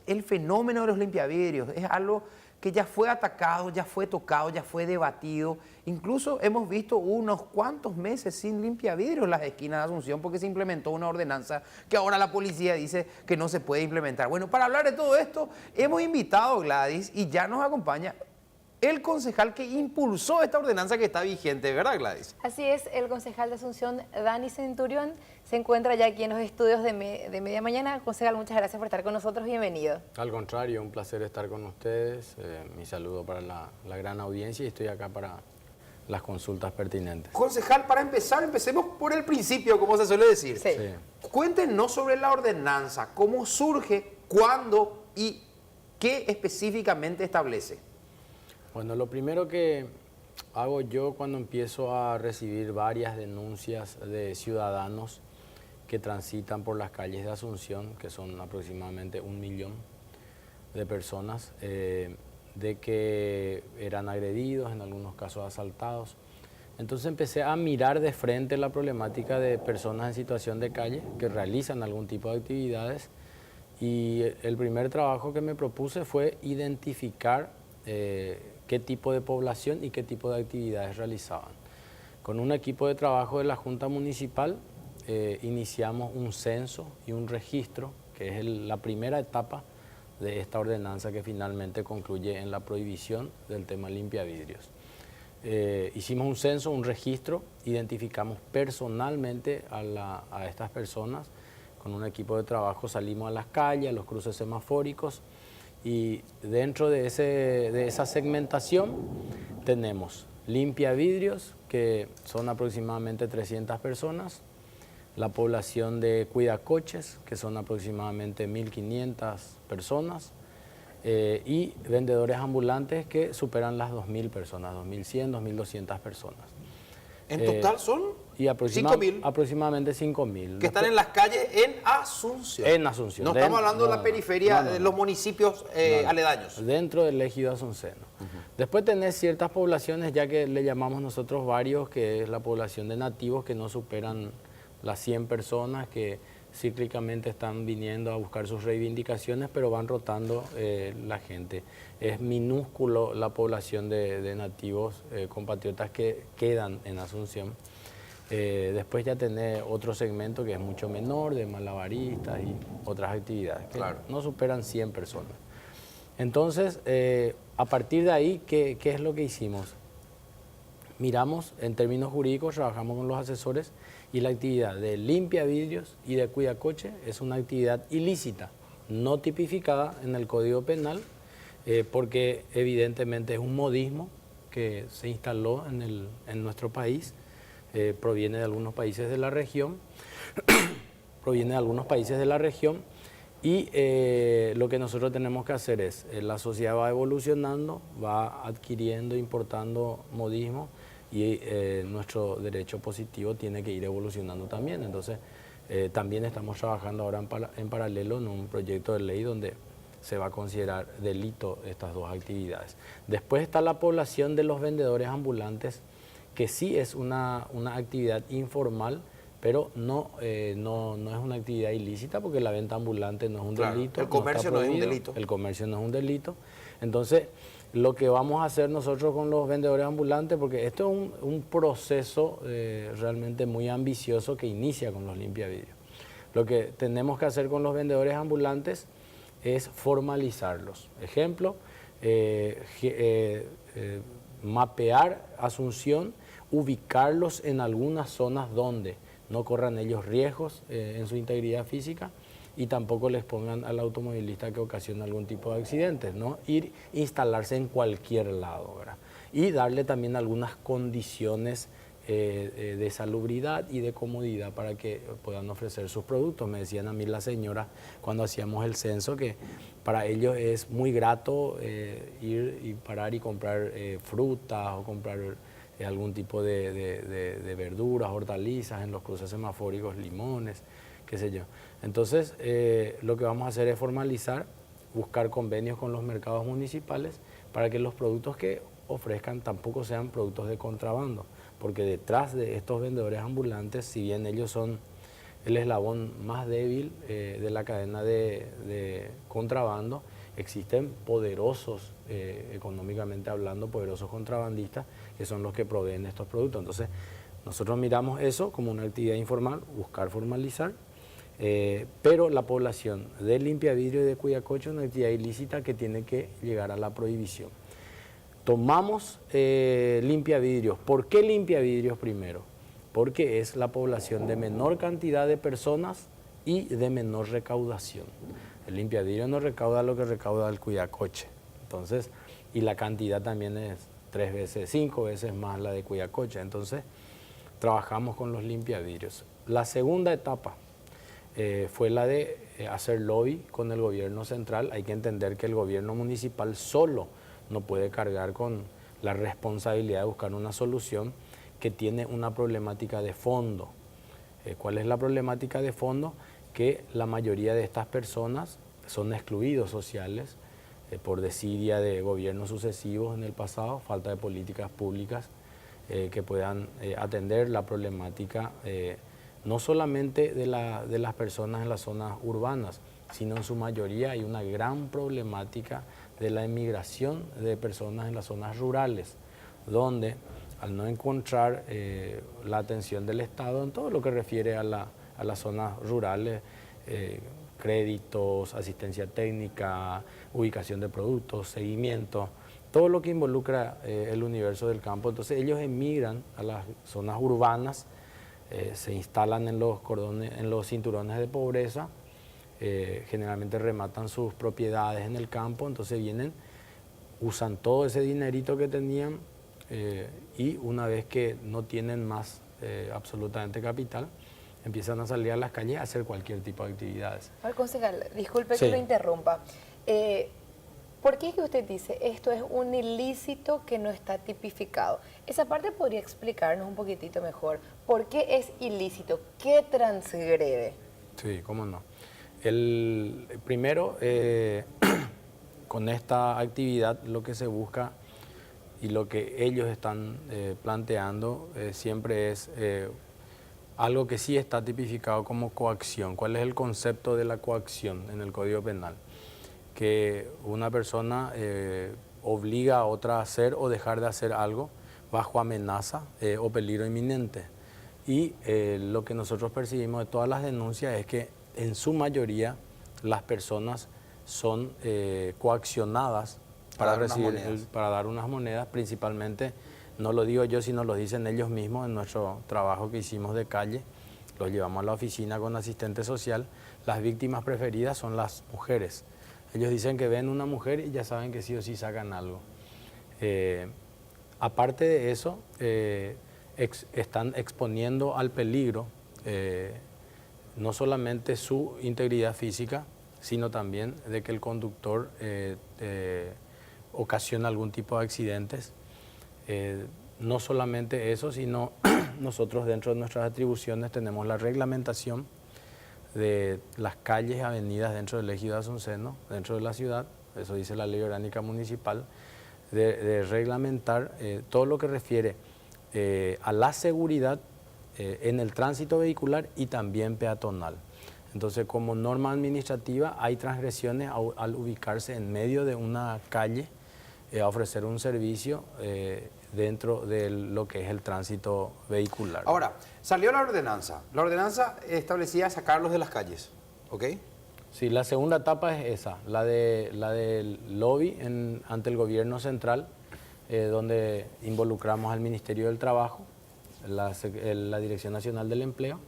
el fenómeno de los limpiavidrios es algo que ya fue atacado, ya fue tocado, ya fue debatido. Incluso hemos visto unos cuantos meses sin limpiavidrios en las esquinas de Asunción porque se implementó una ordenanza que ahora la policía dice que no se puede implementar. Bueno, para hablar de todo esto, hemos invitado a Gladys y ya nos acompaña el concejal que impulsó esta ordenanza que está vigente, ¿verdad, Gladys? Así es, el concejal de Asunción, Dani Centurión, se encuentra ya aquí en los estudios de Media Mañana. Concejal, muchas gracias por estar con nosotros, bienvenido. Al contrario, un placer estar con ustedes. Mi saludo para la gran audiencia y estoy acá para las consultas pertinentes. Concejal, para empezar, empecemos por el principio, como se suele decir. Sí. Cuéntenos sobre la ordenanza, cómo surge, cuándo y qué específicamente establece. Bueno, lo primero que hago yo cuando empiezo a recibir varias denuncias de ciudadanos que transitan por las calles de Asunción, que son aproximadamente 1 millón de personas, de que eran agredidos, en algunos casos asaltados. Entonces empecé a mirar de frente la problemática de personas en situación de calle que realizan algún tipo de actividades y el primer trabajo que me propuse fue identificar qué tipo de población y qué tipo de actividades realizaban. Con un equipo de trabajo de la Junta Municipal iniciamos un censo y un registro, que es la primera etapa de esta ordenanza que finalmente concluye en la prohibición del tema limpiavidrios. Hicimos un censo, un registro, identificamos personalmente a estas personas, con un equipo de trabajo salimos a las calles, a los cruces semafóricos, y dentro de esa segmentación tenemos limpiavidrios, que son aproximadamente 300 personas, la población de cuidacoches, que son aproximadamente 1.500 personas, y vendedores ambulantes que superan las 2.000 personas, 2.100, 2.200 personas. En total son y 5.000. Aproximadamente 5.000. Que están en las calles en Asunción. En Asunción. No estamos hablando de la periferia, de los municipios aledaños. Dentro del ejido asunceno. Después tenés ciertas poblaciones, ya que le llamamos nosotros barrios, que es la población de nativos que no superan las 100 personas, que cíclicamente están viniendo a buscar sus reivindicaciones, pero van rotando la gente. Es minúsculo la población de nativos compatriotas que quedan en Asunción. Después ya tenés otro segmento que es mucho menor, de malabaristas y otras actividades, que no superan 100 personas. Entonces, a partir de ahí, ¿qué es lo que hicimos? Miramos, en términos jurídicos, trabajamos con los asesores y la actividad de limpiavidrios y de cuidacoche es una actividad ilícita, no tipificada en el Código Penal, porque evidentemente es un modismo que se instaló en nuestro país, proviene de algunos países de la región, y lo que nosotros tenemos que hacer es, la sociedad va evolucionando, va adquiriendo, importando modismos, y nuestro derecho positivo tiene que ir evolucionando también. Entonces, también estamos trabajando ahora en paralelo en un proyecto de ley donde se va a considerar delito estas dos actividades. Después está la población de los vendedores ambulantes, que sí es una actividad informal, pero no es una actividad ilícita porque la venta ambulante no es un delito. El comercio no es un delito. El comercio no es un delito. Entonces, lo que vamos a hacer nosotros con los vendedores ambulantes, porque esto es un proceso realmente muy ambicioso que inicia con los limpiavidrios. Lo que tenemos que hacer con los vendedores ambulantes es formalizarlos. Ejemplo, mapear Asunción, ubicarlos en algunas zonas donde no corran ellos riesgos en su integridad física y tampoco les pongan al automovilista que ocasiona algún tipo de accidentes, ¿no? Instalarse en cualquier lado, ¿verdad? Y darle también algunas condiciones de salubridad y de comodidad para que puedan ofrecer sus productos. Me decían a mí las señoras cuando hacíamos el censo que para ellos es muy grato ir y parar y comprar frutas o comprar algún tipo de verduras, hortalizas en los cruces semafóricos, limones, qué sé yo. Entonces, lo que vamos a hacer es formalizar, buscar convenios con los mercados municipales para que los productos que ofrezcan tampoco sean productos de contrabando, porque detrás de estos vendedores ambulantes, si bien ellos son el eslabón más débil de la cadena de contrabando. Existen poderosos, económicamente hablando, poderosos contrabandistas que son los que proveen estos productos. Entonces, nosotros miramos eso como una actividad informal, buscar formalizar, pero la población de Limpiavidrio y de Cuidacoche es una actividad ilícita que tiene que llegar a la prohibición. Tomamos Limpiavidrios. ¿Por qué Limpiavidrios primero? Porque es la población de menor cantidad de personas y de menor recaudación. El Limpiavidrio no recauda lo que recauda el Cuidacoche. Entonces, y la cantidad también es 3 veces, 5 veces más la de Cuidacoche. Entonces, trabajamos con los limpiavidrios. La segunda etapa fue la de hacer lobby con el gobierno central. Hay que entender que el gobierno municipal solo no puede cargar con la responsabilidad de buscar una solución que tiene una problemática de fondo. ¿Cuál es la problemática de fondo? Que la mayoría de estas personas son excluidos sociales por desidia de gobiernos sucesivos en el pasado, falta de políticas públicas que puedan atender la problemática no solamente de las personas en las zonas urbanas, sino en su mayoría hay una gran problemática de la emigración de personas en las zonas rurales, donde al no encontrar la atención del Estado en todo lo que refiere a las zonas rurales, créditos, asistencia técnica, ubicación de productos, seguimiento, todo lo que involucra el universo del campo. Entonces ellos emigran a las zonas urbanas, se instalan en los cinturones de pobreza, generalmente rematan sus propiedades en el campo, entonces vienen, usan todo ese dinerito que tenían y una vez que no tienen más absolutamente capital, empiezan a salir a las calles a hacer cualquier tipo de actividades. A ver, concejal, disculpe Sí. que lo interrumpa. ¿Por qué es que usted dice esto es un ilícito que no está tipificado? Esa parte podría explicarnos un poquitito mejor. ¿Por qué es ilícito? ¿Qué transgrede? Sí, cómo no. Primero, con esta actividad lo que se busca y lo que ellos están planteando siempre es algo que sí está tipificado como coacción. ¿Cuál es el concepto de la coacción en el Código Penal? Que una persona obliga a otra a hacer o dejar de hacer algo bajo amenaza o peligro inminente. Y lo que nosotros percibimos de todas las denuncias es que en su mayoría las personas son coaccionadas para dar unas monedas, principalmente, no lo digo yo, sino lo dicen ellos mismos en nuestro trabajo que hicimos de calle, lo llevamos a la oficina con asistente social. Las víctimas preferidas son las mujeres. Ellos dicen que ven una mujer y ya saben que sí o sí sacan algo. Aparte de eso, están exponiendo al peligro no solamente su integridad física, sino también de que el conductor ocasiona algún tipo de accidentes. No solamente eso, sino nosotros dentro de nuestras atribuciones tenemos la reglamentación de las calles y avenidas dentro del ejido Asunceno, dentro de la ciudad, eso dice la ley orgánica municipal, de reglamentar todo lo que refiere a la seguridad en el tránsito vehicular y también peatonal. Entonces, como norma administrativa, hay transgresiones al ubicarse en medio de una calle a ofrecer un servicio dentro de lo que es el tránsito vehicular. Ahora, salió la ordenanza. La ordenanza establecía sacarlos de las calles, ¿ok? Sí, la segunda etapa es esa, la del lobby ante el gobierno central, donde involucramos al Ministerio del Trabajo, la Dirección Nacional del Empleo.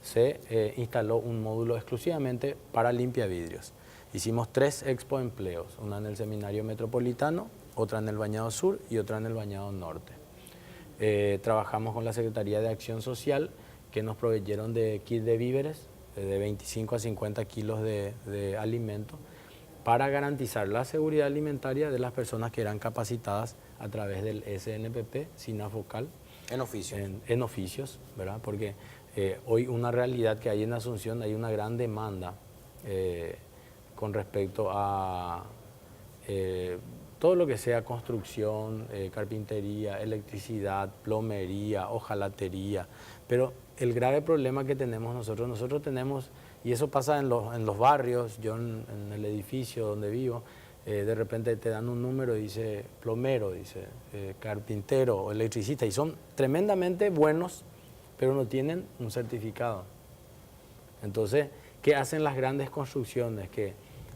Se instaló un módulo exclusivamente para limpiavidrios. Hicimos 3 expo empleos, una en el Seminario Metropolitano, otra en el Bañado Sur y otra en el Bañado Norte. Trabajamos con la Secretaría de Acción Social, que nos proveyeron de kit de víveres, de 25 a 50 kilos de alimento, para garantizar la seguridad alimentaria de las personas que eran capacitadas a través del SNPP, SINAFOCAL. En oficio. En oficios, ¿verdad? Porque hoy una realidad que hay en Asunción, hay una gran demanda con respecto a todo lo que sea construcción, carpintería, electricidad, plomería, hojalatería, pero el grave problema que tenemos nosotros tenemos, y eso pasa en los barrios, yo en el edificio donde vivo, de repente te dan un número y dice plomero, dice carpintero o electricista, y son tremendamente buenos, pero no tienen un certificado. Entonces, ¿qué hacen las grandes construcciones? Que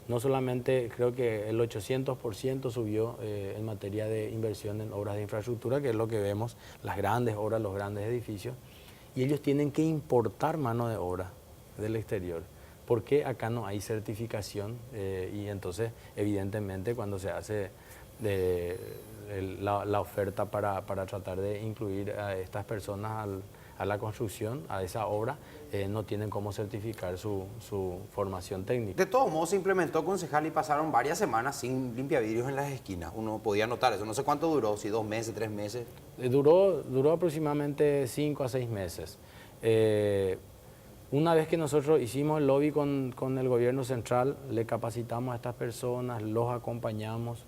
no solamente, creo que el 800% subió en materia de inversión en obras de infraestructura, que es lo que vemos, las grandes obras, los grandes edificios, y ellos tienen que importar mano de obra del exterior, porque acá no hay certificación y entonces, evidentemente, cuando se hace la oferta para tratar de incluir a estas personas a la construcción, a esa obra, no tienen cómo certificar su formación técnica. De todos modos, se implementó, concejal, y pasaron varias semanas sin limpiavidrios en las esquinas. Uno podía notar eso. No sé cuánto duró, si 2 meses, 3 meses. Duró aproximadamente 5 a 6 meses. Una vez que nosotros hicimos el lobby con el gobierno central, le capacitamos a estas personas, los acompañamos,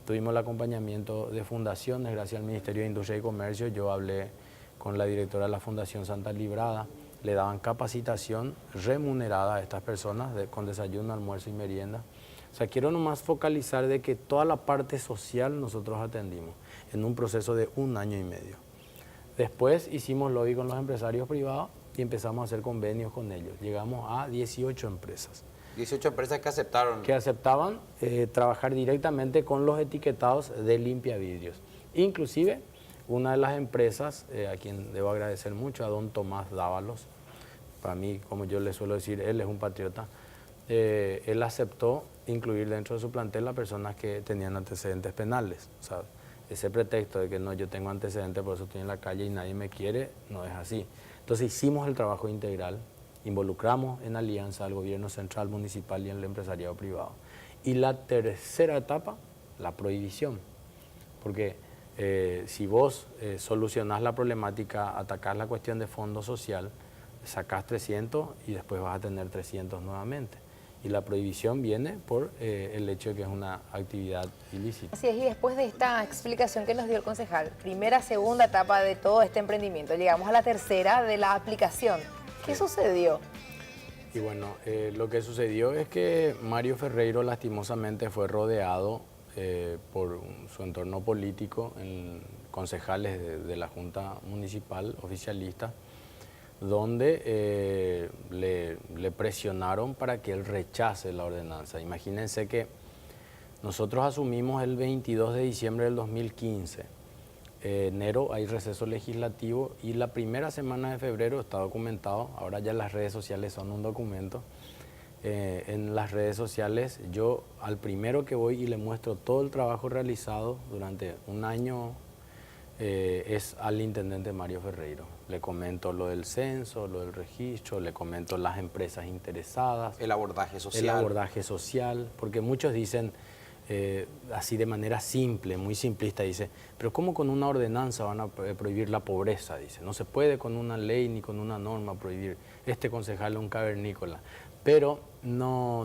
tuvimos el acompañamiento de fundaciones, gracias al Ministerio de Industria y Comercio. Yo hablé con la directora de la Fundación Santa Librada, le daban capacitación remunerada a estas personas con desayuno, almuerzo y merienda. O sea, quiero nomás focalizar de que toda la parte social nosotros atendimos en un proceso de 1 año y medio. Después hicimos lobby con los empresarios privados y empezamos a hacer convenios con ellos. Llegamos a 18 empresas. 18 empresas que aceptaron. Que aceptaban trabajar directamente con los etiquetados de limpiavidrios. Inclusive, una de las empresas, a quien debo agradecer mucho, a don Tomás Dávalos, para mí, como yo le suelo decir, él es un patriota, él aceptó incluir dentro de su plantel a personas que tenían antecedentes penales. O sea, ese pretexto de que no, yo tengo antecedentes, por eso estoy en la calle y nadie me quiere, no es así. Entonces hicimos el trabajo integral, involucramos en alianza al gobierno central, municipal y al empresariado privado. Y la tercera etapa, la prohibición, porque si vos solucionás la problemática, atacás la cuestión de fondo social, sacás 300 y después vas a tener 300 nuevamente. Y la prohibición viene por el hecho de que es una actividad ilícita. Así es, y después de esta explicación que nos dio el concejal, primera, segunda etapa de todo este emprendimiento, llegamos a la tercera de la aplicación. ¿Qué sucedió? Y bueno, lo que sucedió es que Mario Ferreiro lastimosamente fue rodeado por su entorno político, concejales de la Junta Municipal oficialista, donde le presionaron para que él rechace la ordenanza. Imagínense que nosotros asumimos el 22 de diciembre del 2015. Enero hay receso legislativo y la primera semana de febrero está documentado. Ahora ya las redes sociales son un documento. En las redes sociales yo al primero que voy y le muestro todo el trabajo realizado durante 1 año es al intendente Mario Ferreiro. Le comento lo del censo, lo del registro, le comento las empresas interesadas. El abordaje social. El abordaje social, porque muchos dicen así de manera simple, muy simplista, dice, pero ¿cómo con una ordenanza van a prohibir la pobreza? Dice, no se puede con una ley ni con una norma prohibir. Este concejal es un cavernícola. Pero no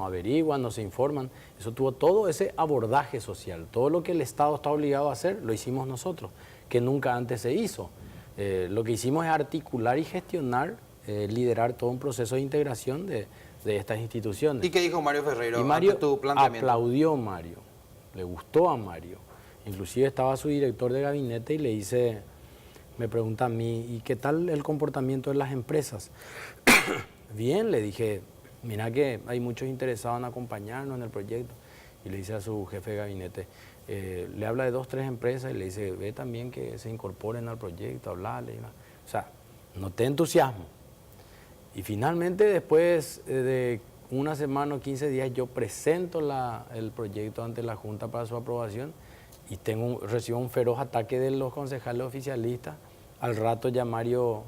averiguan, no se informan. Eso tuvo todo ese abordaje social. Todo lo que el Estado está obligado a hacer, lo hicimos nosotros, que nunca antes se hizo. Lo que hicimos es articular y gestionar, liderar todo un proceso de integración de estas instituciones. ¿Y qué dijo Mario Ferreiro y Mario ante tu planteamiento? Aplaudió Mario, le gustó a Mario. Inclusive estaba su director de gabinete y le dice, me pregunta a mí, ¿y qué tal el comportamiento de las empresas? Bien, le dije, mira que hay muchos interesados en acompañarnos en el proyecto. Y le dice a su jefe de gabinete, le habla de 2 o 3 empresas y le dice, ve también que se incorporen al proyecto, hablarle. O sea, noté entusiasmo. Y finalmente, después de 1 semana o 15 días, yo presento el proyecto ante la Junta para su aprobación y recibo un feroz ataque de los concejales oficialistas. Al rato ya Mario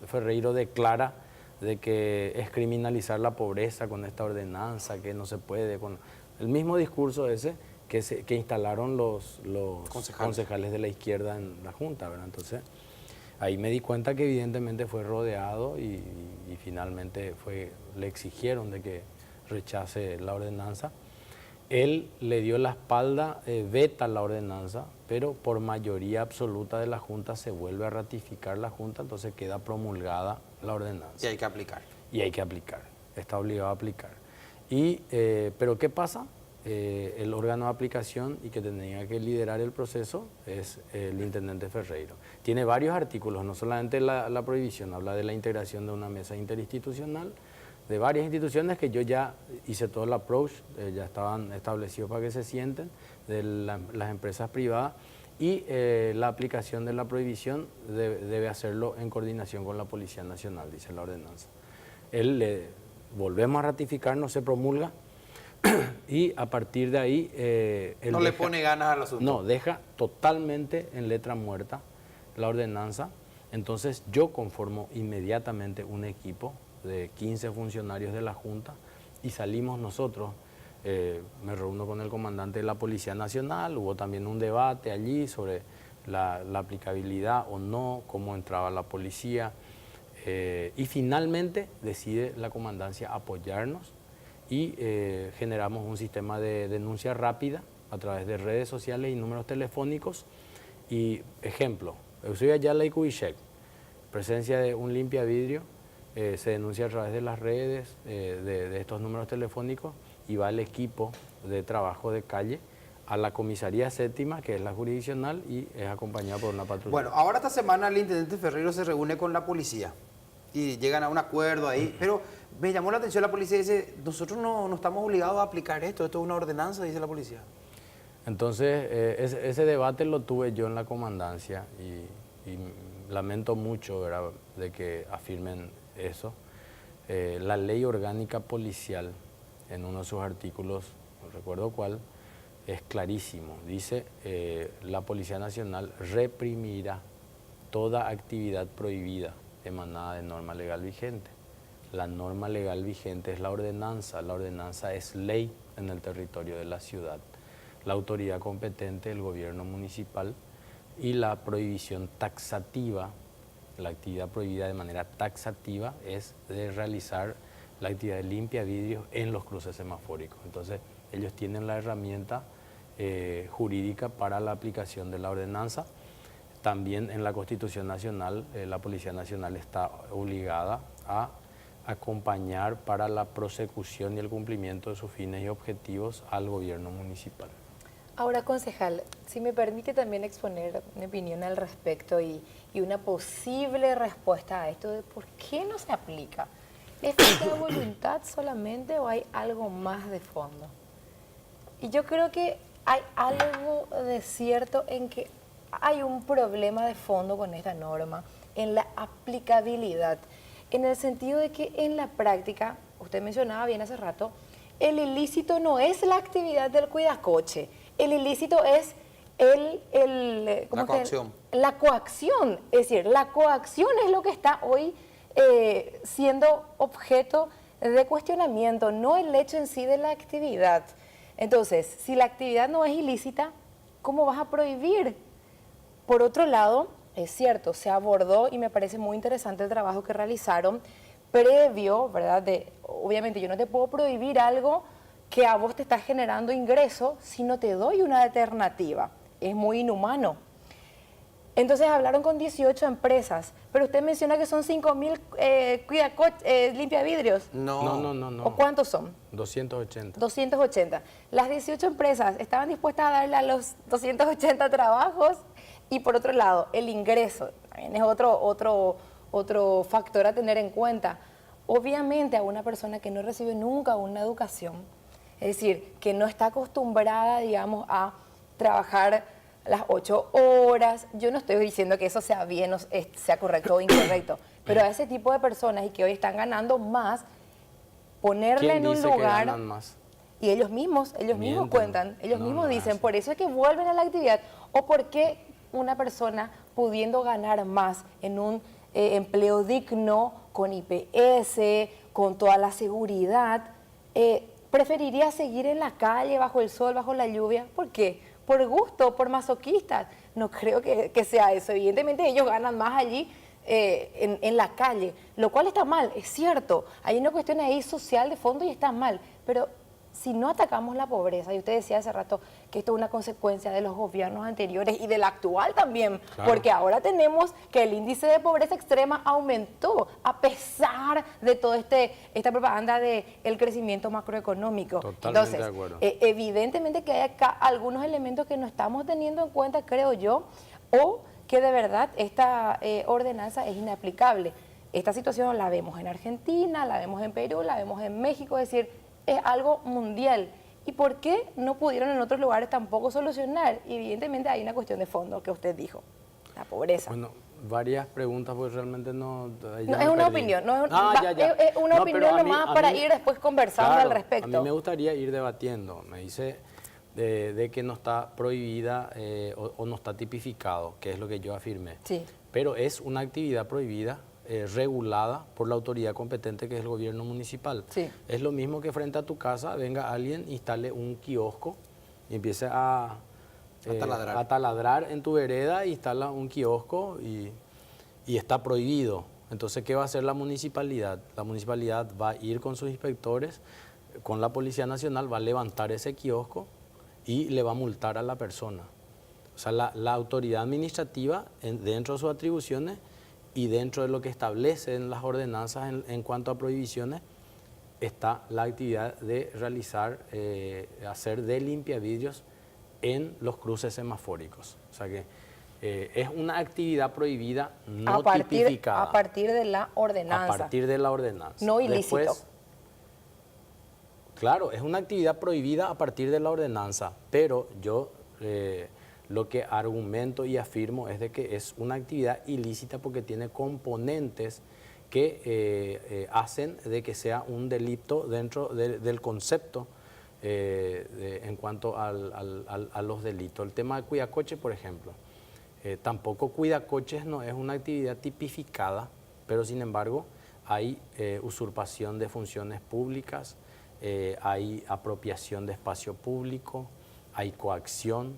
Ferreiro declara de que es criminalizar la pobreza con esta ordenanza, que no se puede, con el mismo discurso ese que instalaron los concejales de la izquierda en la Junta, ¿verdad? Entonces, ahí me di cuenta que evidentemente fue rodeado y finalmente le exigieron de que rechace la ordenanza. Él le dio la espalda, veta la ordenanza, pero por mayoría absoluta de la Junta se vuelve a ratificar la Junta, entonces queda promulgada la ordenanza. Y hay que aplicar. Y hay que aplicar, está obligado a aplicar. Pero ¿qué pasa? El órgano de aplicación y que tenía que liderar el proceso es el intendente Ferreiro. Tiene varios artículos, no solamente la prohibición, habla de la integración de una mesa interinstitucional, de varias instituciones que yo ya hice todo el approach, ya estaban establecidos para que se sienten, de las empresas privadas, y la aplicación de la prohibición debe hacerlo en coordinación con la Policía Nacional, dice la ordenanza. Volvemos a ratificar, no se promulga, y a partir de ahí... no le pone ganas al asunto. No, deja totalmente en letra muerta la ordenanza. Entonces yo conformo inmediatamente un equipo de 15 funcionarios de la Junta y salimos nosotros. Me reúno con el comandante de la Policía Nacional, hubo también un debate allí sobre la aplicabilidad o no, cómo entraba la policía, y finalmente decide la comandancia apoyarnos y generamos un sistema de denuncia rápida a través de redes sociales y números telefónicos. Y ejemplo, Eusebio Ayala y Kubitschek, presencia de un limpiavidrio, se denuncia a través de las redes, de estos números telefónicos, y va el equipo de trabajo de calle a la comisaría séptima, que es la jurisdiccional, y es acompañado por una patrulla. Bueno, ahora esta semana el intendente Ferreiro se reúne con la policía y llegan a un acuerdo ahí, pero me llamó la atención la policía, dice, nosotros no estamos obligados a aplicar esto es una ordenanza, dice la policía. Entonces, ese debate lo tuve yo en la comandancia y lamento mucho, ¿verdad?, de que afirmen eso. La ley orgánica policial, en uno de sus artículos, no recuerdo cuál, es clarísimo. Dice, la Policía Nacional reprimirá toda actividad prohibida emanada de norma legal vigente. La norma legal vigente es la ordenanza es ley en el territorio de la ciudad. La autoridad competente, el gobierno municipal, y la prohibición taxativa, la actividad prohibida de manera taxativa es de realizar la actividad de limpia vidrios en los cruces semafóricos. Entonces, ellos tienen la herramienta jurídica para la aplicación de la ordenanza. También en la Constitución Nacional, la Policía Nacional está obligada a acompañar para la prosecución y el cumplimiento de sus fines y objetivos al gobierno municipal. Ahora, concejal, si me permite también exponer mi opinión al respecto y una posible respuesta a esto de por qué no se aplica. ¿Es falta de voluntad solamente o hay algo más de fondo? Y yo creo que hay algo de cierto en que hay un problema de fondo con esta norma, en la aplicabilidad, en el sentido de que en la práctica, usted mencionaba bien hace rato, el ilícito no es la actividad del cuidacoche, el ilícito es la coacción. La coacción, es decir, la coacción es lo que está hoy siendo objeto de cuestionamiento, no el hecho en sí de la actividad. Entonces, si la actividad no es ilícita, ¿cómo vas a prohibir? Por otro lado, es cierto, se abordó y me parece muy interesante el trabajo que realizaron previo, ¿verdad? Obviamente yo no te puedo prohibir algo que a vos te está generando ingreso si no te doy una alternativa. Es muy inhumano. Entonces hablaron con 18 empresas, pero usted menciona que son 5.000 limpiavidrios. No. ¿O cuántos son? 280. 280. Las 18 empresas estaban dispuestas a darle a los 280 trabajos y por otro lado, el ingreso también es otro factor a tener en cuenta. Obviamente a una persona que no recibe nunca una educación, es decir, que no está acostumbrada, digamos, a trabajar las 8 horas, yo no estoy diciendo que eso sea bien, sea correcto o incorrecto, pero a ese tipo de personas y que hoy están ganando más, ponerle en un lugar... Que ganan más? Y ellos mismos cuentan, ellos mismos dicen, por eso es que vuelven a la actividad, o porque una persona pudiendo ganar más en un empleo digno, con IPS, con toda la seguridad, preferiría seguir en la calle, bajo el sol, bajo la lluvia. ¿Por qué? Por gusto, por masoquistas. No creo que sea eso. Evidentemente ellos ganan más allí en la calle, lo cual está mal, es cierto. Hay una cuestión ahí social de fondo y está mal, pero si no atacamos la pobreza, y usted decía hace rato que esto es una consecuencia de los gobiernos anteriores y del actual también, Claro. porque ahora tenemos que el índice de pobreza extrema aumentó a pesar de toda esta propaganda del crecimiento macroeconómico. Totalmente Entonces, de acuerdo. evidentemente que hay acá algunos elementos que no estamos teniendo en cuenta, creo yo, o que de verdad esta ordenanza es inaplicable. Esta situación la vemos en Argentina, la vemos en Perú, la vemos en México, es decir, es algo mundial. ¿Y por qué no pudieron en otros lugares tampoco solucionar? Evidentemente hay una cuestión de fondo que usted dijo, la pobreza. Bueno, varias preguntas, pues realmente no... No, es una opinión, no es, es una No, opinión pero a mí- nomás a para mí- ir después conversando Claro, al respecto. A mí me gustaría ir debatiendo. Me dice de que no está prohibida o no está tipificado, que es lo que yo afirmé. Sí. Pero es una actividad prohibida, regulada por la autoridad competente que es el gobierno municipal. Sí. Es lo mismo que frente a tu casa venga alguien, instale un kiosco y empiece a taladrar en tu vereda, instala un kiosco y está prohibido. Entonces, ¿qué va a hacer la municipalidad? La municipalidad va a ir con sus inspectores, con la Policía Nacional, va a levantar ese kiosco y le va a multar a la persona. O sea, la autoridad administrativa, dentro de sus atribuciones y dentro de lo que establecen las ordenanzas en cuanto a prohibiciones, está la actividad de realizar, hacer de limpiavidrios en los cruces semafóricos. O sea que es una actividad prohibida no tipificada. A partir de la ordenanza. A partir de la ordenanza. No ilícito. Después, claro, es una actividad prohibida a partir de la ordenanza, pero yo lo que argumento y afirmo es de que es una actividad ilícita porque tiene componentes que hacen de que sea un delito dentro del concepto en cuanto a los delitos. El tema de cuidacoche, por ejemplo, tampoco cuidacoches no es una actividad tipificada, pero sin embargo hay usurpación de funciones públicas, hay apropiación de espacio público, hay coacción.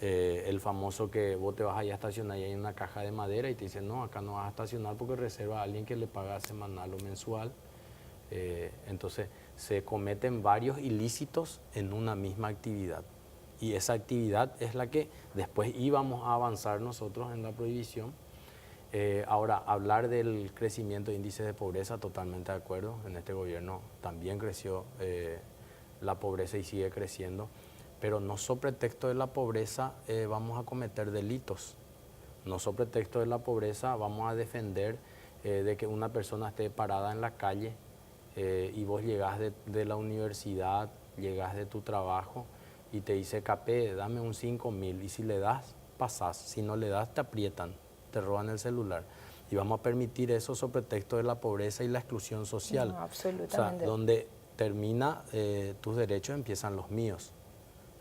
El famoso que vos te vas allá a estacionar y hay una caja de madera y te dicen, no, acá no vas a estacionar porque reserva a alguien que le paga semanal o mensual. Entonces se cometen varios ilícitos en una misma actividad. Y esa actividad es la que después íbamos a avanzar nosotros en la prohibición. Ahora, hablar del crecimiento de índices de pobreza, totalmente de acuerdo. En este gobierno también creció la pobreza y sigue creciendo. Pero no sobre pretexto de la pobreza vamos a cometer delitos. No sobre pretexto de la pobreza vamos a defender de que una persona esté parada en la calle y vos llegás de la universidad, llegás de tu trabajo y te dice, Capé, dame un 5.000 y si le das, pasás. Si no le das, te aprietan, te roban el celular. Y vamos a permitir eso sobre pretexto de la pobreza y la exclusión social. No, absolutamente. O sea, donde termina tus derechos, empiezan los míos.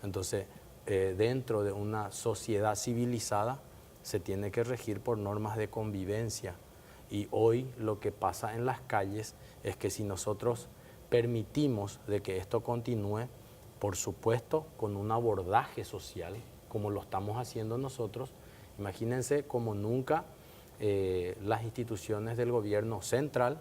Entonces, dentro de una sociedad civilizada se tiene que regir por normas de convivencia. Y hoy lo que pasa en las calles es que si nosotros permitimos de que esto continúe, por supuesto, con un abordaje social, como lo estamos haciendo nosotros, imagínense como nunca las instituciones del gobierno central,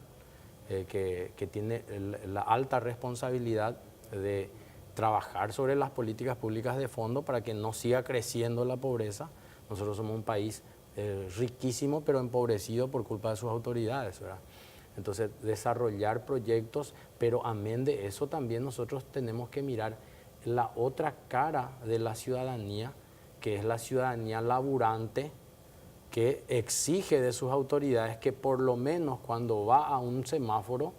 que tiene la alta responsabilidad de trabajar sobre las políticas públicas de fondo para que no siga creciendo la pobreza. Nosotros somos un país riquísimo pero empobrecido por culpa de sus autoridades, ¿verdad? Entonces, desarrollar proyectos, pero amén de eso también nosotros tenemos que mirar la otra cara de la ciudadanía, que es la ciudadanía laburante, que exige de sus autoridades que por lo menos cuando va a un semáforo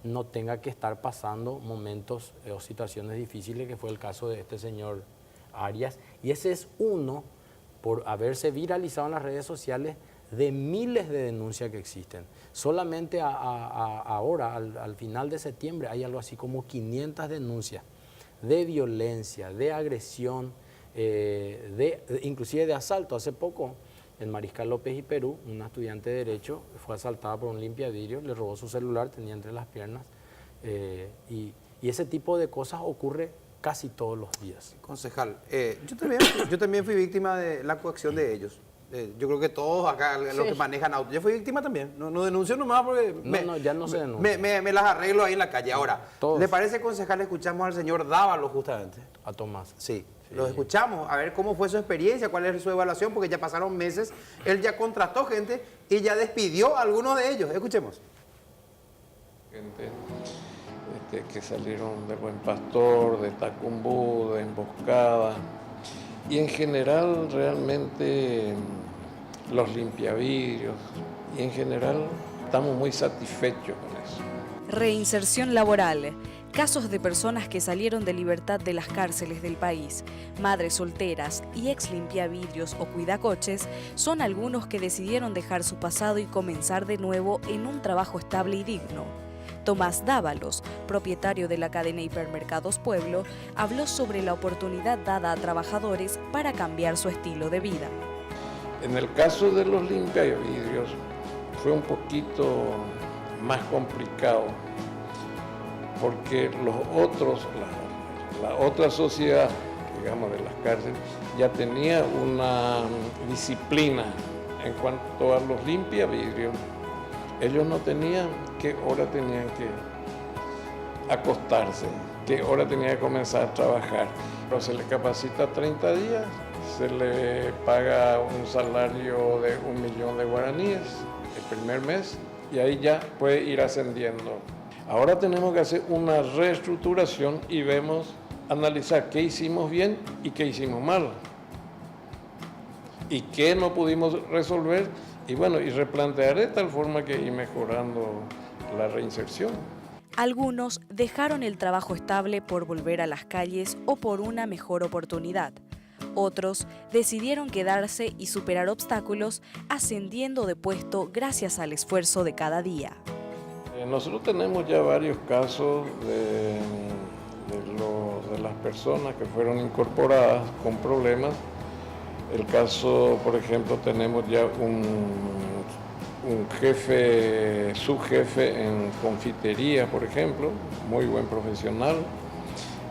no tenga que estar pasando momentos o situaciones difíciles, que fue el caso de este señor Arias. Y ese es uno, por haberse viralizado en las redes sociales, de miles de denuncias que existen. Solamente ahora, al final de septiembre, hay algo así como 500 denuncias de violencia, de agresión, inclusive de asalto. Hace poco, en Mariscal López y Perú, una estudiante de Derecho fue asaltada por un limpiavidrio, le robó su celular, tenía entre las piernas, y ese tipo de cosas ocurre casi todos los días. Concejal, yo también fui víctima de la coacción de ellos. Yo creo que todos acá, los que manejan autos. Yo fui víctima también. No denuncio nomás porque ya no se denuncia. Me las arreglo ahí en la calle. Ahora, Todos. ¿le parece, concejal? Escuchamos al señor Dávalos justamente. A Tomás. Sí, lo escuchamos. A ver cómo fue su experiencia, cuál es su evaluación, porque ya pasaron meses. Él ya contrató gente y ya despidió a algunos de ellos. Escuchemos. Gente que salieron de Buen Pastor, de Tacumbú, de Emboscada. Y en general realmente los limpiavidrios, y en general estamos muy satisfechos con eso. Reinserción laboral. Casos de personas que salieron de libertad de las cárceles del país, madres solteras y ex limpiavidrios o cuidacoches, son algunos que decidieron dejar su pasado y comenzar de nuevo en un trabajo estable y digno. Tomás Dávalos, propietario de la cadena Hipermercados Pueblo, habló sobre la oportunidad dada a trabajadores para cambiar su estilo de vida. En el caso de los limpiavidrios fue un poquito más complicado porque los otros, la otra sociedad, digamos, de las cárceles, ya tenía una disciplina en cuanto a los limpiavidrios. Ellos no tenían qué hora tenían que acostarse, qué hora tenían que comenzar a trabajar. Pero se le capacita 30 días, se le paga un salario de 1.000.000 de guaraníes el primer mes y ahí ya puede ir ascendiendo. Ahora tenemos que hacer una reestructuración y analizar qué hicimos bien y qué hicimos mal. Y qué no pudimos resolver y replantear de tal forma que ir mejorando la reinserción. Algunos dejaron el trabajo estable por volver a las calles o por una mejor oportunidad. Otros decidieron quedarse y superar obstáculos, ascendiendo de puesto gracias al esfuerzo de cada día. Nosotros tenemos ya varios casos de las personas que fueron incorporadas con problemas. El caso, por ejemplo, tenemos ya un subjefe en confitería, por ejemplo, muy buen profesional.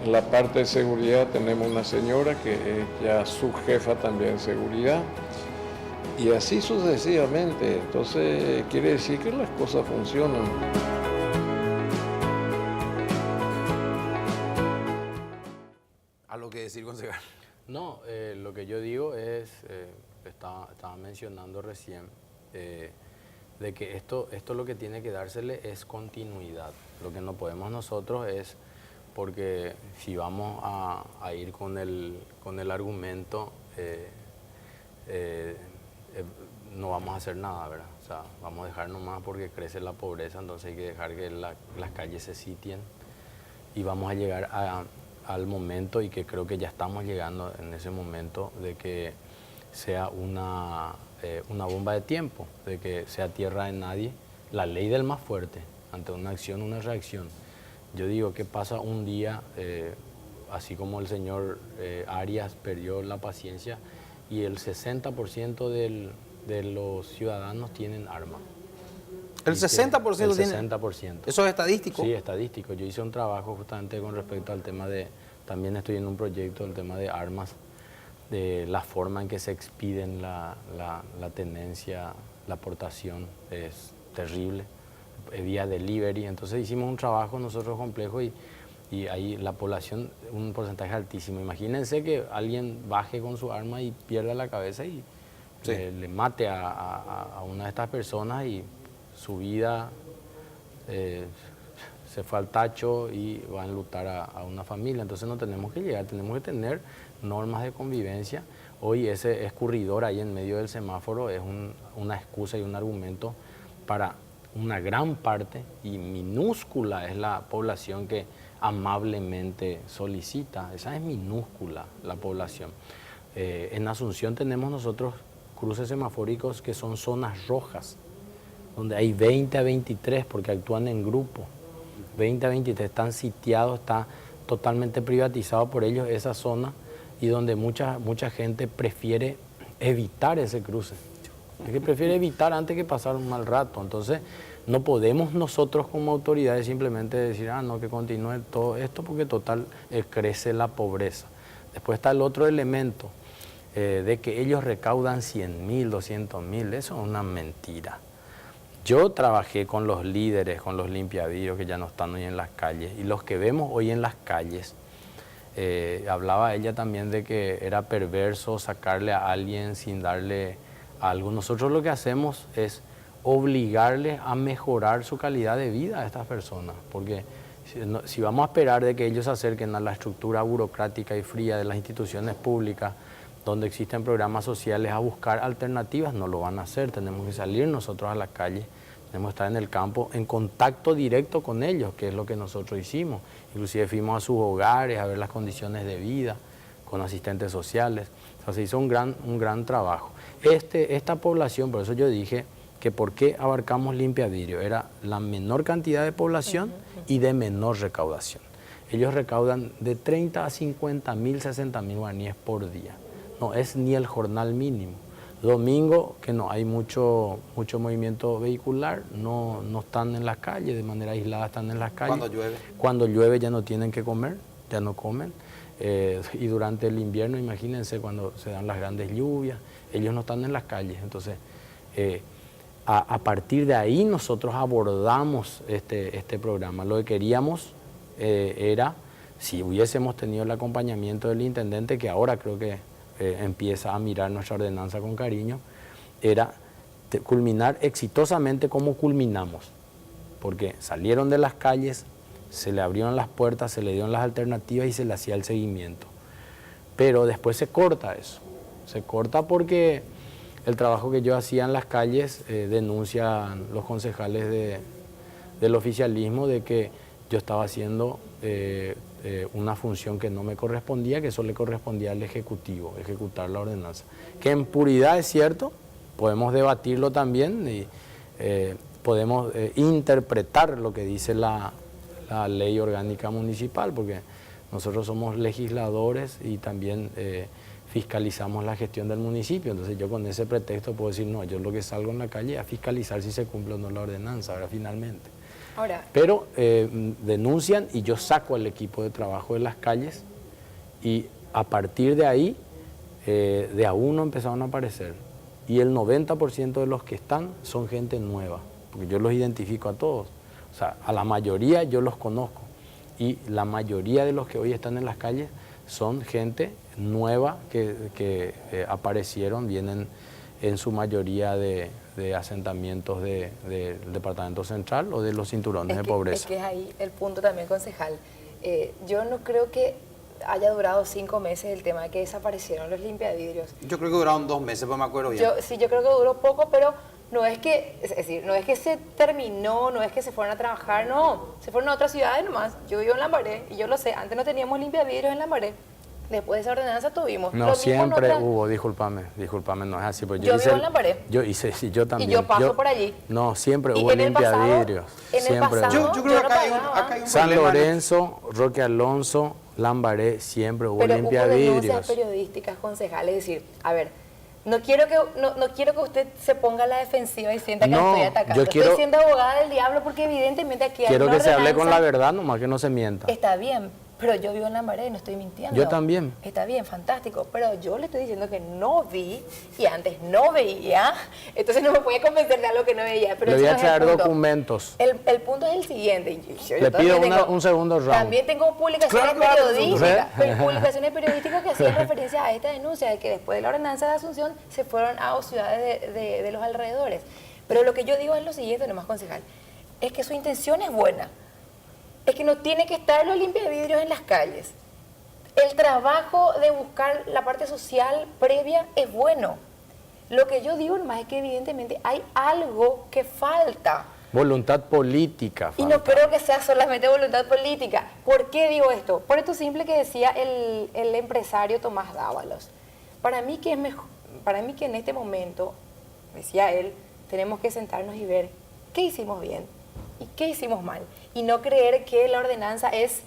En la parte de seguridad tenemos una señora que es ya subjefa también de seguridad. Y así sucesivamente. Entonces, quiere decir que las cosas funcionan. ¿Algo que decir, concejal? No, lo que yo digo es, estaba mencionando recién, de que esto lo que tiene que dársele es continuidad. Lo que no podemos nosotros es, porque si vamos a ir con el argumento, no vamos a hacer nada, ¿verdad? O sea, vamos a dejar nomás porque crece la pobreza, entonces hay que dejar que las calles se sitien y vamos a llegar al momento, y que creo que ya estamos llegando en ese momento, de que sea una bomba de tiempo, de que sea tierra de nadie, la ley del más fuerte, ante una acción, una reacción. Yo digo que pasa un día, así como el señor Arias perdió la paciencia, y el 60% de los ciudadanos tienen armas. ¿El 60% tiene? El 60%. ¿Eso es estadístico? Sí, estadístico. Yo hice un trabajo justamente con respecto al tema también estoy en un proyecto del tema de armas, de la forma en que se expiden la tenencia, la aportación, es terrible, vía delivery. Entonces hicimos un trabajo nosotros complejo y ahí la población, un porcentaje altísimo. Imagínense que alguien baje con su arma y pierda la cabeza y sí, le mate a una de estas personas, y su vida se fue al tacho y va a enlutar a una familia. Entonces no tenemos que llegar, tenemos que tener normas de convivencia. Hoy ese escurridor ahí en medio del semáforo es una excusa y un argumento para una gran parte, y minúscula es la población que amablemente solicita. Esa es minúscula la población. En Asunción tenemos nosotros cruces semafóricos que son zonas rojas, donde hay 20 a 23 porque actúan en grupo. 20 a 23 están sitiados, está totalmente privatizado por ellos esa zona, y donde mucha gente prefiere evitar ese cruce. Es que prefiere evitar antes que pasar un mal rato. Entonces no podemos nosotros como autoridades simplemente decir, no, que continúe todo esto porque total crece la pobreza. Después está el otro elemento. de que ellos recaudan 100.000, 200.000, eso es una mentira. Yo trabajé con los líderes, con los limpiavidrios que ya no están hoy en las calles, y los que vemos hoy en las calles, hablaba ella también de que era perverso sacarle a alguien sin darle algo. Nosotros lo que hacemos es obligarles a mejorar su calidad de vida a estas personas, porque si vamos a esperar de que ellos se acerquen a la estructura burocrática y fría de las instituciones públicas, donde existen programas sociales, a buscar alternativas, no lo van a hacer. Tenemos que salir nosotros a la calle, tenemos que estar en el campo, en contacto directo con ellos, que es lo que nosotros hicimos. Inclusive fuimos a sus hogares a ver las condiciones de vida, con asistentes sociales. O sea, se hizo un gran trabajo. Esta población, por eso yo dije que por qué abarcamos limpiavidrio, era la menor cantidad de población y de menor recaudación. Ellos recaudan de 30 a 50.000, 60.000 guaraníes por día. No es ni el jornal mínimo. Domingo, que no hay mucho movimiento vehicular, no están en las calles, de manera aislada están en las calles. ¿Cuando llueve? Cuando llueve ya no tienen que comer, ya no comen. Y durante el invierno, imagínense, cuando se dan las grandes lluvias, ellos no están en las calles. Entonces, a partir de ahí nosotros abordamos este programa. Lo que queríamos era, si hubiésemos tenido el acompañamiento del intendente, que ahora creo que empieza a mirar nuestra ordenanza con cariño, era culminar exitosamente como culminamos, porque salieron de las calles, se le abrieron las puertas, se le dieron las alternativas y se le hacía el seguimiento. Pero después se corta eso, se corta porque el trabajo que yo hacía en las calles, denuncian los concejales del oficialismo de que yo estaba haciendo una función que no me correspondía, que eso le correspondía al Ejecutivo, ejecutar la ordenanza. Que en puridad es cierto, podemos debatirlo también y podemos interpretar lo que dice la ley orgánica municipal, porque nosotros somos legisladores y también fiscalizamos la gestión del municipio. Entonces yo con ese pretexto puedo decir, no, yo lo que salgo en la calle es a fiscalizar si se cumple o no la ordenanza, ahora finalmente. Pero denuncian y yo saco al equipo de trabajo de las calles y a partir de ahí, de a uno empezaron a aparecer. Y el 90% de los que están son gente nueva, porque yo los identifico a todos. O sea, a la mayoría yo los conozco y la mayoría de los que hoy están en las calles son gente nueva que aparecieron, vienen en su mayoría de asentamientos del Departamento Central o de los cinturones de pobreza. Es que es ahí el punto también, concejal. Yo no creo que haya durado 5 meses el tema de que desaparecieron los limpiavidrios. Yo creo que duraron 2 meses, pues me acuerdo bien. Yo creo que duró poco, pero no es que, es decir, no es que se terminó, no es que se fueron a trabajar, no. Se fueron a otras ciudades nomás. Yo vivo en Lambaré y yo lo sé, antes no teníamos limpiavidrios en Lambaré. Después de esa ordenanza tuvimos. No, siempre hubo, discúlpame, no es así. Pues yo vivo en Lambaré. Yo también. Y yo paso por allí. No, siempre hubo limpiavidrios. Siempre yo creo que acá hay un San problema. Lorenzo, Roque Alonso, Lambaré, siempre hubo pero limpiavidrios. Hubo denuncias periodísticas, concejales, es decir, a ver, no quiero que usted se ponga a la defensiva y sienta que estoy atacando. Estoy siendo abogada del diablo porque evidentemente aquí hay quiero una que se hable con la ordenanza. verdad, nomás que no se mienta. Está bien, pero yo vivo en Lambaré y no estoy mintiendo. Yo también. Está bien, fantástico, pero yo le estoy diciendo que no vi y antes no veía, entonces no me puede convencer de algo que no veía. Pero le voy a traer punto. documentos. El punto es el siguiente. Le pido un segundo round. También tengo publicaciones publicaciones periodísticas que hacían referencia a esta denuncia de que después de la ordenanza de Asunción se fueron a ciudades de los alrededores. Pero lo que yo digo es lo siguiente, nomás, concejal, es que su intención es buena. Es que no tiene que estar los limpiavidrios en las calles. El trabajo de buscar la parte social previa es bueno. Lo que yo digo nomás es que evidentemente hay algo que falta. Voluntad política. Y no creo que sea solamente voluntad política. ¿Por qué digo esto? Por esto simple que decía el empresario Tomás Dávalos. Para mí que en este momento, decía él, tenemos que sentarnos y ver qué hicimos bien y qué hicimos mal. Y no creer que la ordenanza es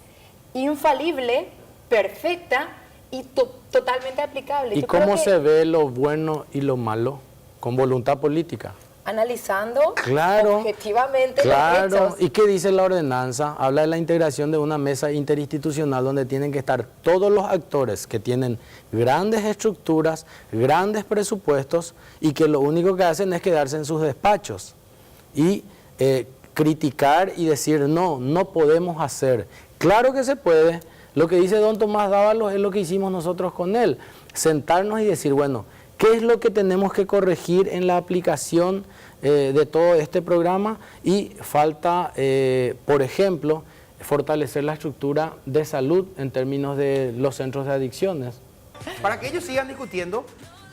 infalible, perfecta y totalmente aplicable. ¿Y cómo se ve lo bueno y lo malo? Con voluntad política. analizando Claro, objetivamente claro. los hechos. ¿Y qué dice la ordenanza? Habla de la integración de una mesa interinstitucional donde tienen que estar todos los actores que tienen grandes estructuras, grandes presupuestos y que lo único que hacen es quedarse en sus despachos y criticar y decir no, no podemos hacer. Claro que se puede. Lo que dice don Tomás Dávalos es lo que hicimos nosotros con él. Sentarnos y decir, bueno, ¿qué es lo que tenemos que corregir en la aplicación de todo este programa? Y falta, por ejemplo, fortalecer la estructura de salud en términos de los centros de adicciones. Para que ellos sigan discutiendo,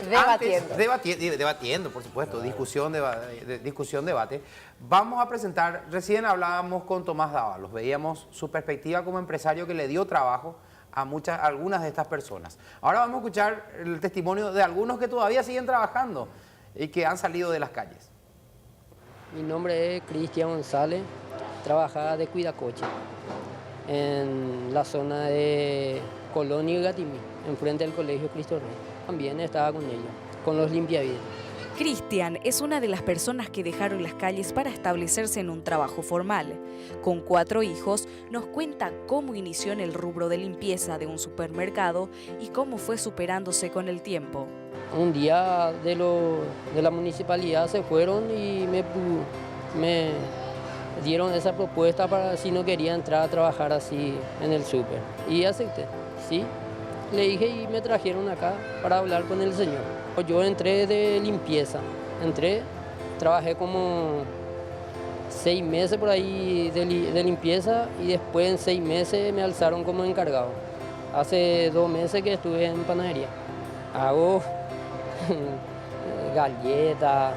Debatiendo. Debatiendo, por supuesto, discusión, debate. Vamos a presentar, recién hablábamos con Tomás Dávalos, veíamos su perspectiva como empresario que le dio trabajo a algunas de estas personas. Ahora vamos a escuchar el testimonio de algunos que todavía siguen trabajando y que han salido de las calles. Mi nombre es Cristian González, trabajaba de cuidacoche en la zona de Colón y Gatimí, enfrente del Colegio Cristo Rey. También estaba con ellos, con los limpiavidrios. Cristian es una de las personas que dejaron las calles para establecerse en un trabajo formal. Con 4 hijos, nos cuenta cómo inició en el rubro de limpieza de un supermercado y cómo fue superándose con el tiempo. Un día de la municipalidad se fueron y me dieron esa propuesta para si no quería entrar a trabajar así en el súper. Y acepté, sí. Le dije y me trajeron acá para hablar con el señor. Yo entré de limpieza, trabajé como 6 meses por ahí de limpieza y después en 6 meses me alzaron como encargado. Hace 2 meses que estuve en panadería. Hago galletas,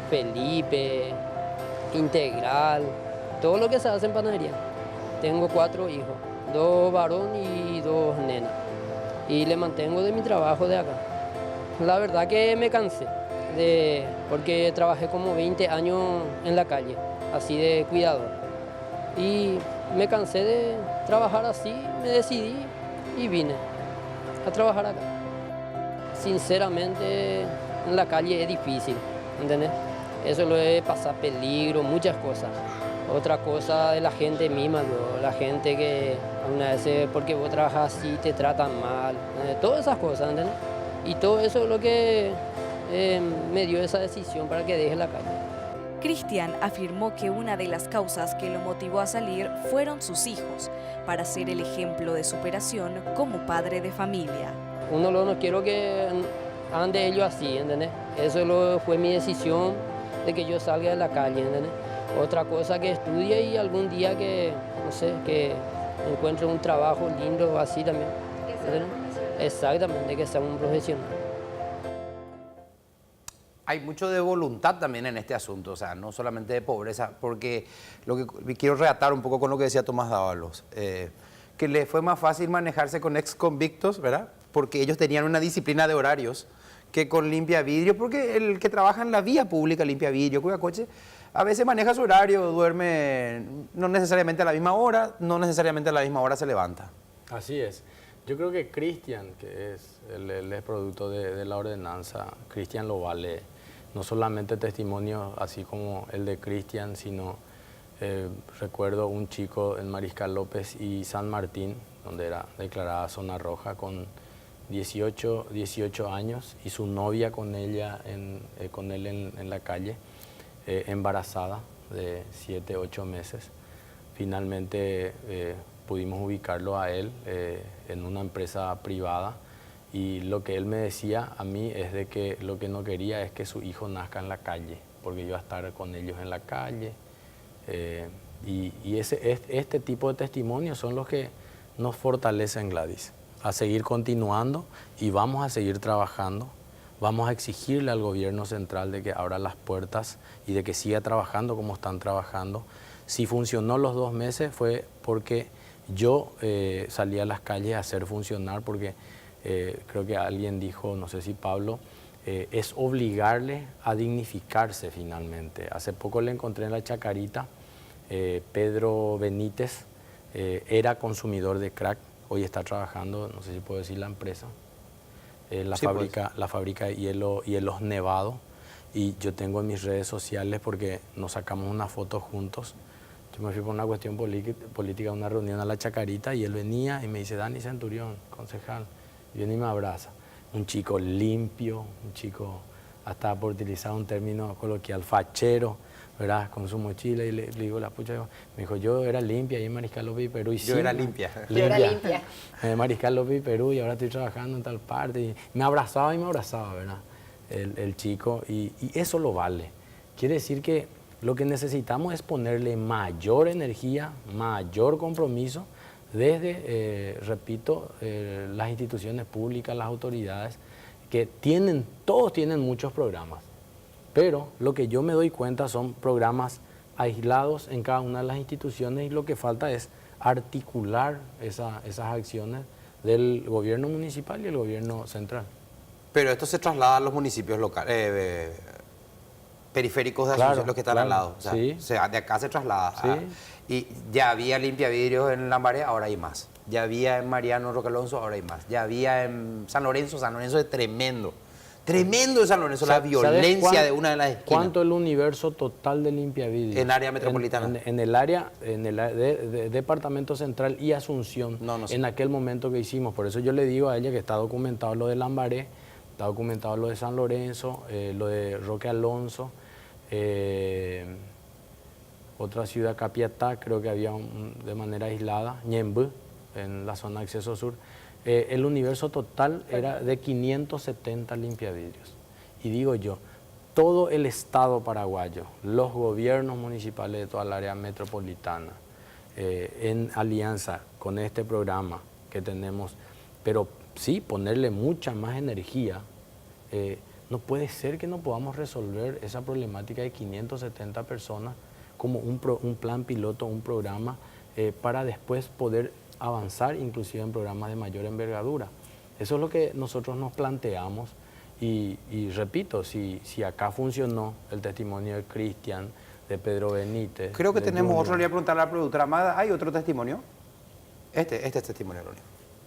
Felipe, integral, todo lo que se hace en panadería. Tengo 4 hijos, 2 varones y 2 nenas. Y le mantengo de mi trabajo de acá. La verdad que me cansé, porque trabajé como 20 años en la calle, así de cuidador. Y me cansé de trabajar así, me decidí y vine a trabajar acá. Sinceramente, en la calle es difícil, ¿entendés? Eso lo es pasar peligro, muchas cosas. Otra cosa de la gente misma, la gente que una vez porque vos trabajas así te tratan mal, todas esas cosas, ¿entendés? Y todo eso es lo que me dio esa decisión para que deje la calle. Cristian afirmó que una de las causas que lo motivó a salir fueron sus hijos, para ser el ejemplo de superación como padre de familia. Uno no quiero que ande ellos así, ¿entendés? Eso fue mi decisión de que yo salga de la calle, ¿entendés? Otra cosa que estudie y algún día que, no sé, que encuentre un trabajo lindo así también. Exactamente, que sea un profesional. Hay mucho de voluntad también en este asunto, o sea, no solamente de pobreza, porque lo que quiero relatar un poco con lo que decía Tomás Dávalos, que le fue más fácil manejarse con ex convictos, ¿verdad? Porque ellos tenían una disciplina de horarios que con limpia vidrio, porque el que trabaja en la vía pública, limpia vidrio, cuida coche, a veces maneja su horario, duerme no necesariamente a la misma hora, no necesariamente a la misma hora se levanta. Así es. Yo creo que Cristian, que él es producto de la ordenanza, Cristian lo vale, no solamente testimonios así como el de Cristian, sino recuerdo un chico en Mariscal López y San Martín, donde era declarada zona roja, con 18 años y su novia con él en la calle, embarazada de 7, 8 meses. Finalmente pudimos ubicarlo a él en una empresa privada y lo que él me decía a mí es de que lo que no quería es que su hijo nazca en la calle, porque iba a estar con ellos en la calle. Y este tipo de testimonios son los que nos fortalecen, Gladys, a seguir continuando y vamos a seguir trabajando. Vamos a exigirle al gobierno central de que abra las puertas y de que siga trabajando como están trabajando. Si funcionó los 2 meses fue porque yo salí a las calles a hacer funcionar, porque creo que alguien dijo, no sé si Pablo, es obligarle a dignificarse finalmente. Hace poco le encontré en la Chacarita, Pedro Benítez era consumidor de crack, hoy está trabajando, no sé si puedo decir la empresa, la fábrica de hielos Nevado, Y yo tengo en mis redes sociales, porque nos sacamos una foto juntos. Yo me fui por una cuestión política a una reunión a La Chacarita y él venía y me dice, Dani Centurión, concejal. Y viene y me abraza. Un chico limpio, un chico, hasta por utilizar un término coloquial, fachero, ¿verdad? Con su mochila, y le digo, la pucha, me dijo, yo era limpia ahí en Mariscal López y Perú. Y yo era limpia. Yo era limpia. En Mariscal López y Perú, y ahora estoy trabajando en tal parte. Y me abrazaba, ¿verdad? El chico, y eso lo vale. Quiere decir que lo que necesitamos es ponerle mayor energía, mayor compromiso desde, repito, las instituciones públicas, las autoridades, que todos tienen muchos programas, pero lo que yo me doy cuenta son programas aislados en cada una de las instituciones, y lo que falta es articular esas acciones del gobierno municipal y el gobierno central. Pero esto se traslada a los municipios locales, periféricos de Asunción, los que están al lado. O sea, de acá se traslada. Y ya había limpiavidrios en Lambaré, ahora hay más. Ya había en Mariano Roque Alonso, ahora hay más. Ya había en San Lorenzo es tremendo. Tremendo de San Lorenzo, la violencia de una de las esquinas. ¿Cuánto es el universo total de limpiavidrios? En área metropolitana. En el área, de Departamento Central y Asunción, no sé. En aquel momento que hicimos. Por eso yo le digo a ella que está documentado lo de Lambaré, está documentado lo de San Lorenzo, lo de Roque Alonso, otra ciudad, Capiatá, creo que había de manera aislada, Ñemby, en la zona de acceso sur. El universo total era de 570 limpiavidrios. Y digo yo, todo el Estado paraguayo, los gobiernos municipales de toda el área metropolitana, en alianza con este programa que tenemos, pero sí ponerle mucha más energía, no puede ser que no podamos resolver esa problemática de 570 personas como un plan piloto, un programa, para después poder avanzar inclusive en programas de mayor envergadura. Eso es lo que nosotros nos planteamos y repito, si acá funcionó el testimonio de Cristian, de Pedro Benítez... Creo que tenemos otro, le voy a preguntar a la productora Amada, ¿hay otro testimonio? Este es testimonio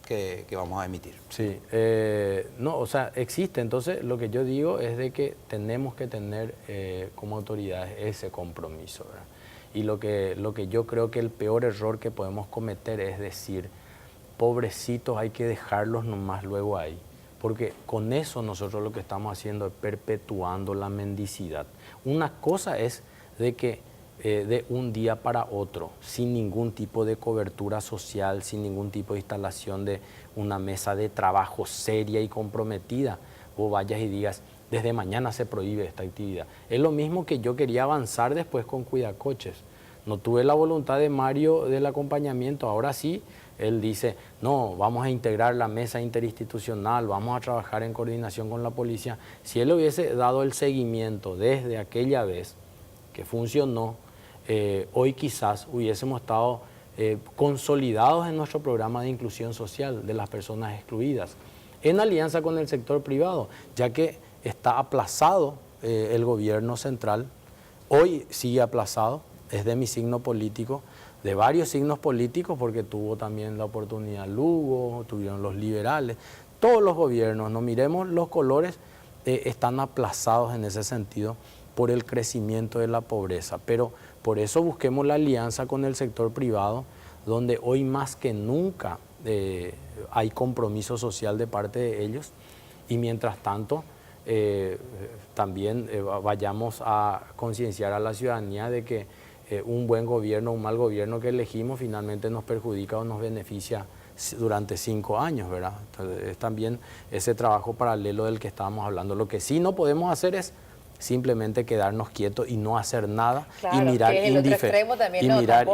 que vamos a emitir. Sí, no, o sea, existe. Entonces, lo que yo digo es de que tenemos que tener como autoridades ese compromiso, ¿verdad? Y lo que yo creo que el peor error que podemos cometer es decir, pobrecitos, hay que dejarlos nomás luego ahí. Porque con eso nosotros lo que estamos haciendo es perpetuando la mendicidad. Una cosa es de que de un día para otro, sin ningún tipo de cobertura social, sin ningún tipo de instalación de una mesa de trabajo seria y comprometida, vos vayas y digas, desde mañana se prohíbe esta actividad. Es lo mismo que yo quería avanzar después con Cuidacoches. No tuve la voluntad de Mario del acompañamiento, ahora sí, él dice, no, vamos a integrar la mesa interinstitucional, vamos a trabajar en coordinación con la policía. Si él hubiese dado el seguimiento desde aquella vez que funcionó, hoy quizás hubiésemos estado consolidados en nuestro programa de inclusión social de las personas excluidas, en alianza con el sector privado, ya que está aplazado el gobierno central, hoy sigue aplazado, es de mi signo político, de varios signos políticos, porque tuvo también la oportunidad Lugo, tuvieron los liberales, todos los gobiernos, no miremos los colores, están aplazados en ese sentido por el crecimiento de la pobreza, pero por eso busquemos la alianza con el sector privado, donde hoy más que nunca hay compromiso social de parte de ellos, y mientras tanto también vayamos a concienciar a la ciudadanía de que un buen gobierno, un mal gobierno que elegimos finalmente nos perjudica o nos beneficia durante 5 años, ¿verdad? Entonces, es también ese trabajo paralelo del que estábamos hablando. Lo que sí no podemos hacer es simplemente quedarnos quietos y no hacer nada, claro, y mirar,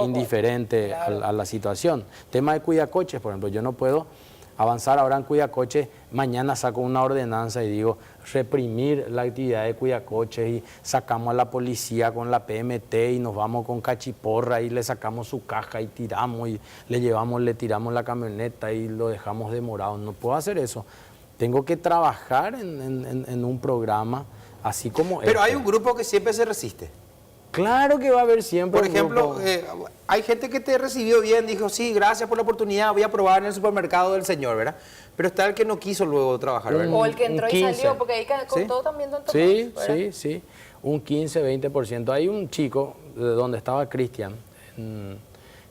indiferente claro, a la situación. Tema de Cuidacoches, por ejemplo, yo no puedo avanzar ahora en Cuidacoches, mañana saco una ordenanza y digo reprimir la actividad de Cuidacoches y sacamos a la policía con la PMT y nos vamos con cachiporra y le sacamos su caja y tiramos y le tiramos la camioneta y lo dejamos demorado. No puedo hacer eso. Tengo que trabajar en un programa así como Pero hay un grupo que siempre se resiste. Claro que va a haber siempre Por un ejemplo, grupo. hay gente que te recibió bien, dijo, sí, gracias por la oportunidad, voy a probar en el supermercado del señor, ¿verdad? Pero está el que no quiso luego trabajar, ¿verdad? O el que entró un y 15. salió, porque ahí con ¿Sí? todo también don Tomás, Sí, ¿verdad? sí, sí. Un 15, 20%. Hay un chico de donde estaba Cristian, en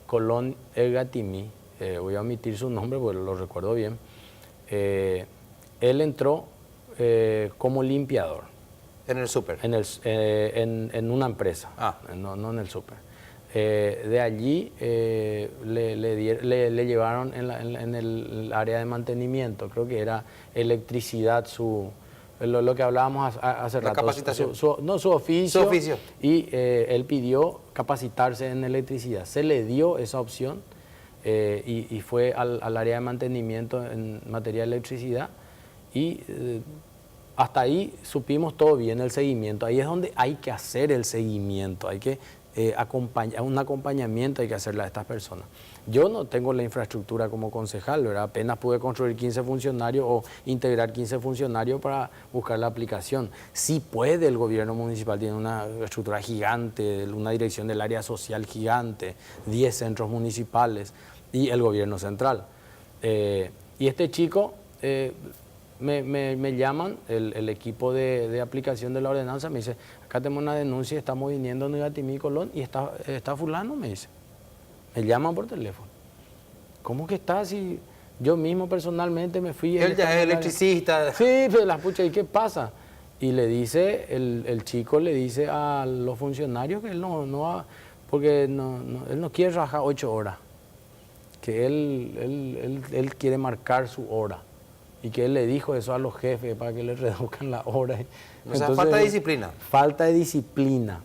Colón El Gatimí, voy a omitir su nombre porque lo recuerdo bien. Él entró como limpiador En el súper. en una empresa, Ah. no en el súper. De allí le llevaron en el área de mantenimiento, creo que era electricidad, lo que hablábamos hace La rato. capacitación. Su oficio. Su oficio. Y él pidió capacitarse en electricidad. Se le dio esa opción y fue al área de mantenimiento en materia de electricidad y hasta ahí supimos todo bien el seguimiento. Ahí es donde hay que hacer el seguimiento, hay que un acompañamiento hay que hacerle a estas personas. Yo no tengo la infraestructura como concejal, ¿verdad? Apenas pude construir 15 funcionarios o integrar 15 funcionarios para buscar la aplicación. Sí puede el gobierno municipal, tiene una estructura gigante, una dirección del área social gigante, 10 centros municipales y el gobierno central. Y este chico, me llaman, el equipo de aplicación de la ordenanza, me dice, acá tenemos una denuncia, estamos viniendo en Gatimí, Colón, y está fulano, me dice. Me llaman por teléfono. ¿Cómo que está? Si yo mismo personalmente me fui... Él ya es electricista. Sí, pero la pucha, ¿y qué pasa? Y le dice, el chico le dice a los funcionarios que él no va, porque él no quiere trabajar 8 horas, que él quiere marcar su hora. Y que él le dijo eso a los jefes para que le reduzcan la hora. O sea, falta de disciplina. Falta de disciplina.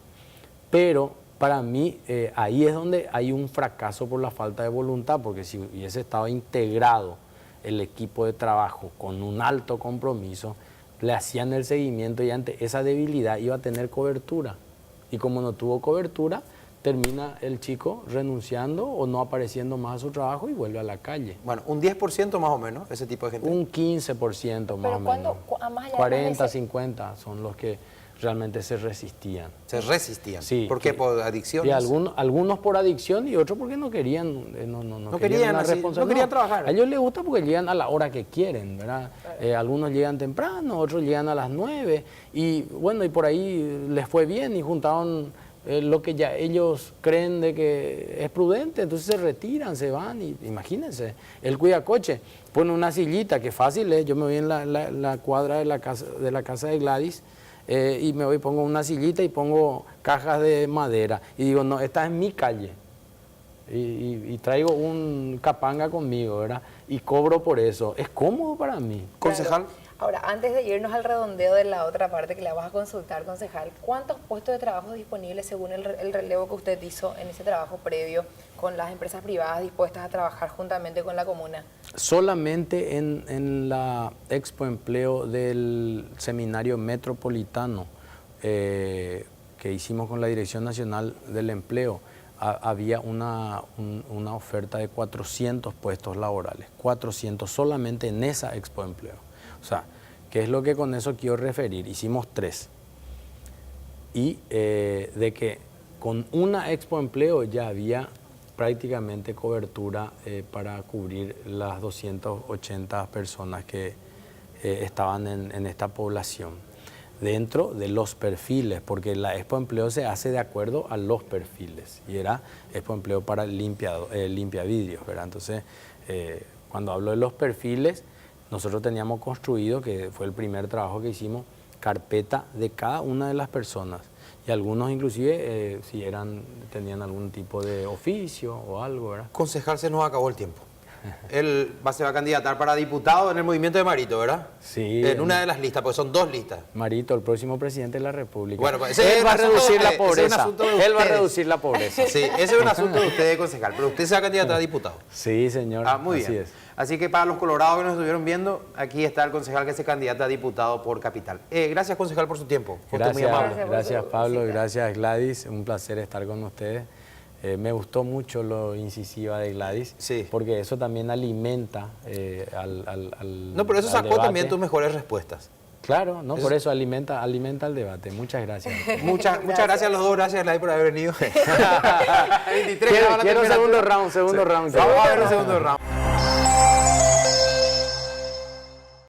Pero para mí ahí es donde hay un fracaso por la falta de voluntad, porque si hubiese estado integrado el equipo de trabajo con un alto compromiso, le hacían el seguimiento y ante esa debilidad iba a tener cobertura. Y como no tuvo cobertura, termina el chico renunciando o no apareciendo más a su trabajo y vuelve a la calle. Bueno, un 10% más o menos, ese tipo de gente. Un 15% más o menos. Más allá de 40, las 50 son los que realmente se resistían. Se resistían. Sí. ¿Por qué? ¿Por adicciones? Y algunos por adicción y otros porque no querían, no querían una así, responsabilidad. no querían trabajar. A ellos les gusta porque llegan a la hora que quieren, ¿verdad? Algunos llegan temprano, otros llegan a las 9 y bueno, y por ahí les fue bien y juntaron lo que ya ellos creen de que es prudente, entonces se retiran, se van y imagínense, él cuida coche, pone una sillita, que fácil es, yo me voy en la cuadra de la casa de Gladys y me voy, pongo una sillita y pongo cajas de madera y digo, no, esta es mi calle y traigo un capanga conmigo, ¿verdad? Y cobro por eso, es cómodo para mí. Concejal. Ahora, antes de irnos al redondeo de la otra parte que le vamos a consultar, concejal, ¿cuántos puestos de trabajo disponibles según el relevo que usted hizo en ese trabajo previo con las empresas privadas dispuestas a trabajar juntamente con la comuna? Solamente en la Expo Empleo del Seminario Metropolitano que hicimos con la Dirección Nacional del Empleo, había una oferta de 400 puestos laborales, 400 solamente en esa Expo Empleo. O sea, ¿qué es lo que con eso quiero referir? Hicimos 3. Y de que con una Expo Empleo ya había prácticamente cobertura para cubrir las 280 personas que estaban en esta población. Dentro de los perfiles, porque la Expo Empleo se hace de acuerdo a los perfiles. Y era Expo Empleo para limpiavidrios, ¿verdad? Entonces, cuando hablo de los perfiles, nosotros teníamos construido, que fue el primer trabajo que hicimos, carpeta de cada una de las personas. Y algunos inclusive si tenían algún tipo de oficio o algo, ¿verdad? Concejal, se nos acabó el tiempo. Él se va a candidatar para diputado en el movimiento de Marito, ¿verdad? Sí. En una de las listas, porque son 2 listas. Marito, el próximo presidente de la República. Bueno, pues él va a reducir la ese es un pobreza. asunto de Él va a ustedes. reducir la pobreza. Sí, ese es un asunto de ustedes, concejal, pero usted se va a candidatar a diputado. Sí, señor. Muy Así bien. es. Así que para los colorados que nos estuvieron viendo, aquí está el concejal que se candidata a diputado por Capital. Gracias, concejal, por su tiempo. Fue muy amable. Gracias Pablo, gracias Gladys. Un placer estar con ustedes. Me gustó mucho lo incisiva de Gladys, sí, porque eso también alimenta No, pero eso sacó debate. también tus mejores respuestas. Claro, no, por eso alimenta el debate. Muchas gracias. Muchas gracias a los dos, gracias Lai por haber venido. 23 Quiero segundo round. Vamos a ver un segundo round.